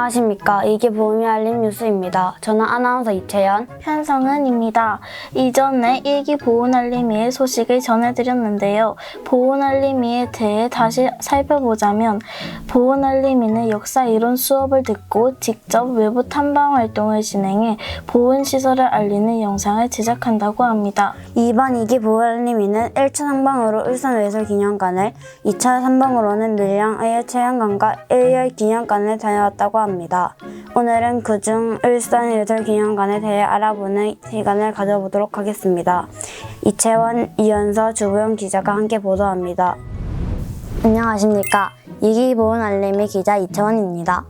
안녕하십니까. 이게 봄이 알림 뉴스입니다. 저는 아나운서 이채연, 현성은입니다. 이전에 일기 보훈알림이의 소식을 전해드렸는데요. 보훈알림이에 대해 다시 살펴보자면 보훈알림이는 역사 이론 수업을 듣고 직접 외부 탐방 활동을 진행해 보훈시설을 알리는 영상을 제작한다고 합니다. 이번 이기 보훈알림이는 1차 탐방으로 울산외설기념관을, 2차 탐방으로는 밀양의 체험관과 일열기념관을 다녀왔다고 합니다. 오늘은 그중 울산외설기념관에 대해 알아보는 시간을 가져보도록 하겠습니다. 이채원, 이현서, 주보영 기자가 함께 보도합니다. 안녕하십니까. 이기 보훈알림이 기자 이채원입니다.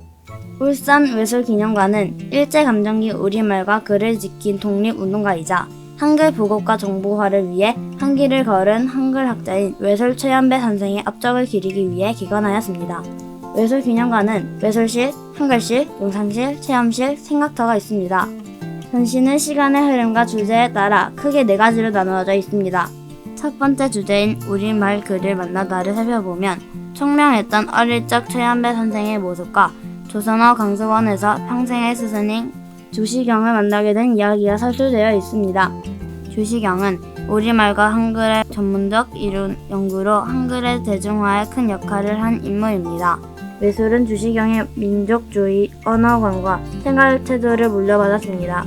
울산외설기념관은 일제감정기 우리말과 글을 지킨 독립운동가이자 한글 보급과 정보화를 위해 한 길을 걸은 한글학자인 외설 최연배 선생의 업적을 기리기 위해 기관하였습니다. 외설기념관은 외설실, 한글실, 영상실, 체험실, 생각터가 있습니다. 전시는 시간의 흐름과 주제에 따라 크게 4가지로 나누어져 있습니다. 첫 번째 주제인 우리말 글을 만나다를 살펴보면 청명했던 어릴 적 최연배 선생의 모습과 조선어 강습원에서 평생의 스승인 주시경을 만나게 된 이야기가 서술되어 있습니다. 주시경은 우리말과 한글의 전문적 이론 연구로 한글의 대중화에 큰 역할을 한 인물입니다. 외술은 주시경의 민족주의, 언어관과 생활 태도를 물려받았습니다.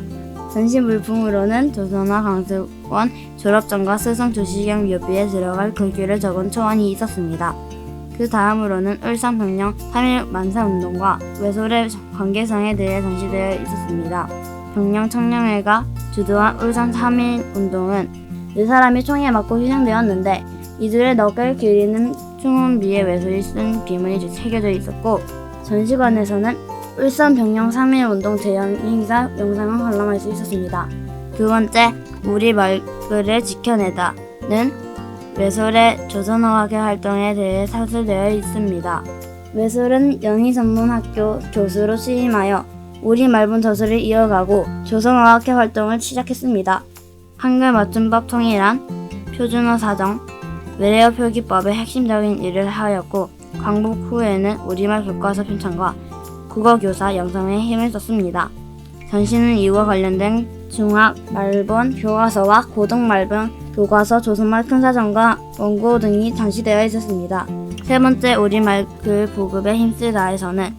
전시 물품으로는 조선어 강습원 졸업전과 스승 주시경 묘비에 들어갈 글귀를 적은 초원이 있었습니다. 그 다음으로는 울산 병영 3.1 만세운동과 외솔의 관계성에 대해 전시되어 있었습니다. 병영 청년회가 주도한 울산 3.1 운동은 4사람이 총에 맞고 희생되었는데 이들의 넋을 기리는 충원비의 외솔이 쓴 비문이 새겨져 있었고, 전시관에서는 울산 병영 3.1 운동 재현 행사 영상을 관람할 수 있었습니다. 두 번째, 우리 말글을 지켜내다는 외솔의 조선어학회 활동에 대해 사술되어 있습니다. 외솔은 연희전문학교 교수로 취임하여 우리 말문 저술을 이어가고 조선어학회 활동을 시작했습니다. 한글 맞춤법 통일한, 표준어 사정, 외래어 표기법의 핵심적인 일을 하였고, 광복 후에는 우리말 교과서 편찬과 국어교사 양성에 힘을 썼습니다. 전시는 이와 관련된 중학 말본 교과서와 고등 말본 교과서, 조선말 큰사전과 원고 등이 전시되어 있었습니다. 세 번째, 우리말 글 보급에 힘쓰다에서는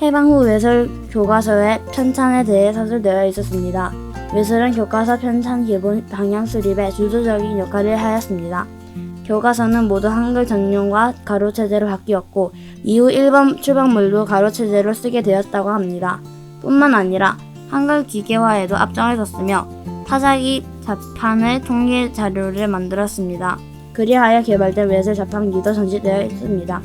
해방 후 외설 교과서의 편찬에 대해 서술되어 있었습니다. 외설은 교과서 편찬 기본 방향 수립에 주도적인 역할을 하였습니다. 교과서는 모두 한글 전용과 가로체제로 바뀌었고, 이후 일본 출판물도 가로체제로 쓰게 되었다고 합니다. 뿐만 아니라 한글 기계화에도 앞장을 섰으며 타자기 자판의 통계 자료를 만들었습니다. 그리하여 개발된 외설 자판기도 전시되어 있습니다.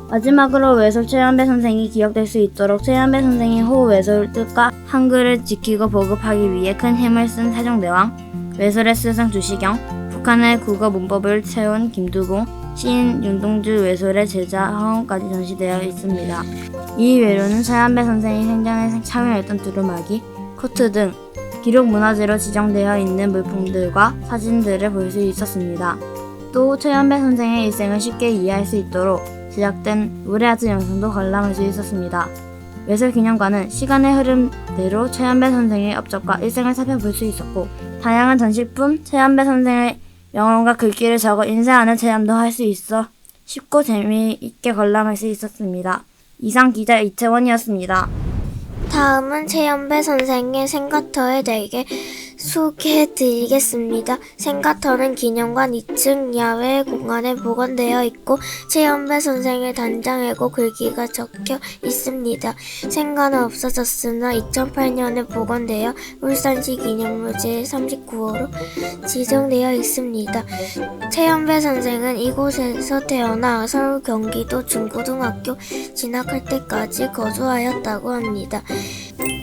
마지막으로 외설 최연배 선생이 기억될 수 있도록 최연배 선생이 호 외설 뜻과 한글을 지키고 보급하기 위해 큰 힘을 쓴 세종대왕, 외설의 스승 주시경, 북한의 국어 문법을 세운 김두공, 시인 윤동주 외설의 제자 허은까지 전시되어 있습니다. 이 외로는 최연배 선생이 생전에 참여했던 두루마기, 코트 등 기록 문화재로 지정되어 있는 물품들과 사진들을 볼 수 있었습니다. 또 최연배 선생의 일생을 쉽게 이해할 수 있도록 제작된 노래아트 영상도 관람할 수 있었습니다. 외설기념관은 시간의 흐름대로 최연배 선생의 업적과 일생을 살펴볼 수 있었고, 다양한 전시품, 최연배 선생의 명언과 글귀를 적어 인쇄하는 체험도 할 수 있어 쉽고 재미있게 관람할 수 있었습니다. 이상 기자 이채원이었습니다. 다음은 최연배 선생의 생가터에 대해 소개해드리겠습니다. 생가터는 기념관 2층 야외 공간에 보관되어 있고 최연배 선생의 단장이고 글귀가 적혀 있습니다. 생가는 없어졌으나 2008년에 복원되어 울산시 기념물 제39호로 지정되어 있습니다. 최연배 선생은 이곳에서 태어나 서울 경기도 중고등학교 진학할 때까지 거주하였다고 합니다.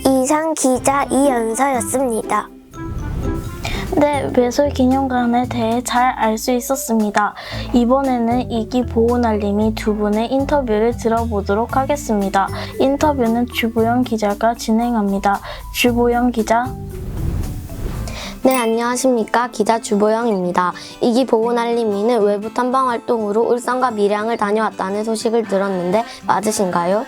이상 기자 이연서였습니다. 네, 외설기념관에 대해 잘 알 수 있었습니다. 이번에는 이기 보훈알림이 두 분의 인터뷰를 들어보도록 하겠습니다. 인터뷰는 주보영 기자가 진행합니다. 주보영 기자. 네, 안녕하십니까. 기자 주보영입니다. 이기 보훈알림이는 외부 탐방 활동으로 울산과 밀양을 다녀왔다는 소식을 들었는데 맞으신가요?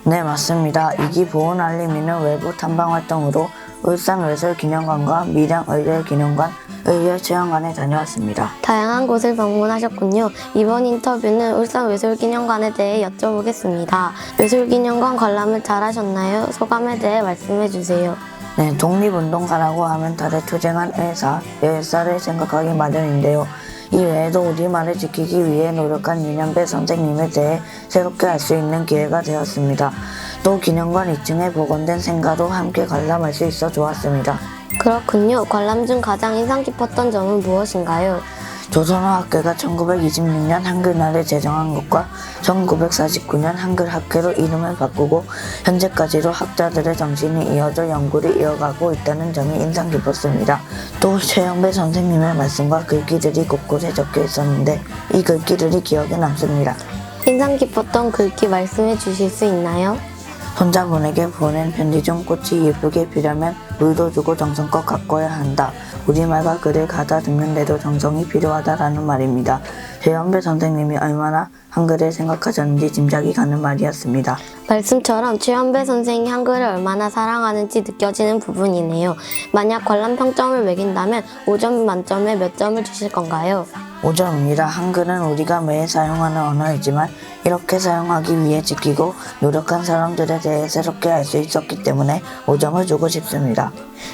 네, 맞습니다. 이기 보훈알림이는 외부 탐방 활동으로 울산외술기념관과 밀양의례기념관, 의례체험관에 다녀왔습니다. 다양한 곳을 방문하셨군요. 이번 인터뷰는 울산외술기념관에 대해 여쭤보겠습니다. 외술기념관 관람을 잘하셨나요? 소감에 대해 말씀해 주세요. 네, 독립운동가라고 하면 다들 투쟁한 의사, 열사를 생각하기 마련인데요. 이 외에도 우리말을 지키기 위해 노력한 윤현배 선생님에 대해 새롭게 알 수 있는 기회가 되었습니다. 또 기념관 2층에 복원된 생가도 함께 관람할 수 있어 좋았습니다. 그렇군요. 관람 중 가장 인상 깊었던 점은 무엇인가요? 조선어학회가 1926년 한글날을 제정한 것과 1949년 한글학회로 이름을 바꾸고 현재까지도 학자들의 정신이 이어져 연구를 이어가고 있다는 점이 인상 깊었습니다. 또 최영배 선생님의 말씀과 글귀들이 곳곳에 적혀 있었는데 이 글귀들이 기억에 남습니다. 인상 깊었던 글귀 말씀해 주실 수 있나요? 손자분에게 보낸 편지 중 꽃이 예쁘게 피려면 물도 주고 정성껏 가꿔야 한다. 우리말과 글을 가다듬는 데도 정성이 필요하다라는 말입니다. 최연배 선생님이 얼마나 한글을 생각하셨는지 짐작이 가는 말이었습니다. 말씀처럼 최연배 선생이 한글을 얼마나 사랑하는지 느껴지는 부분이네요. 만약 관람 평점을 매긴다면 5점 만점에 몇 점을 주실 건가요? 5점입니다. 한글은 우리가 매일 사용하는 언어이지만 이렇게 사용하기 위해 지키고 노력한 사람들에 대해 새롭게 알 수 있었기 때문에 5점을 주고 싶습니다.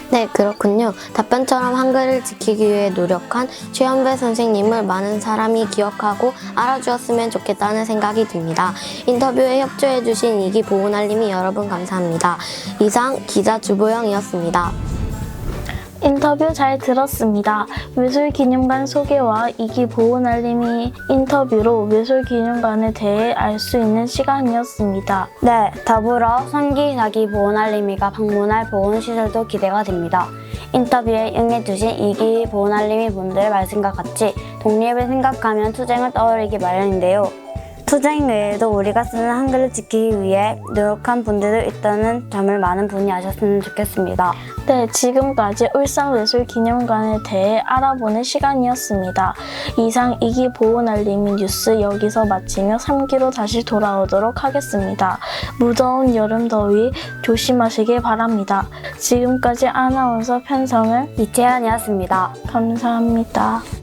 네, 그렇군요. 답변처럼 한글을 지키기 위해 노력한 최연배 선생님을 많은 사람이 기억하고 알아주었으면 좋겠다는 생각이 듭니다. 인터뷰에 협조해주신 이기 보훈알림이 여러분 감사합니다. 이상 기자 주보영이었습니다. 인터뷰 잘 들었습니다. 외술기념관 소개와 이기 보훈알림이 인터뷰로 외술기념관에 대해 알 수 있는 시간이었습니다. 네, 더불어 선기 자기 보훈알림이가 방문할 보훈시설도 기대가 됩니다. 인터뷰에 응해주신 이기 보훈알림이 분들의 말씀과 같이 독립을 생각하면 투쟁을 떠올리기 마련인데요. 투쟁 외에도 우리가 쓰는 한글을 지키기 위해 노력한 분들도 있다는 점을 많은 분이 아셨으면 좋겠습니다. 네, 지금까지 울산외술기념관에 대해 알아보는 시간이었습니다. 이상 이기 보훈알림이 뉴스 여기서 마치며 3기로 다시 돌아오도록 하겠습니다. 무더운 여름 더위 조심하시길 바랍니다. 지금까지 아나운서 편성은 이채연이었습니다. 감사합니다.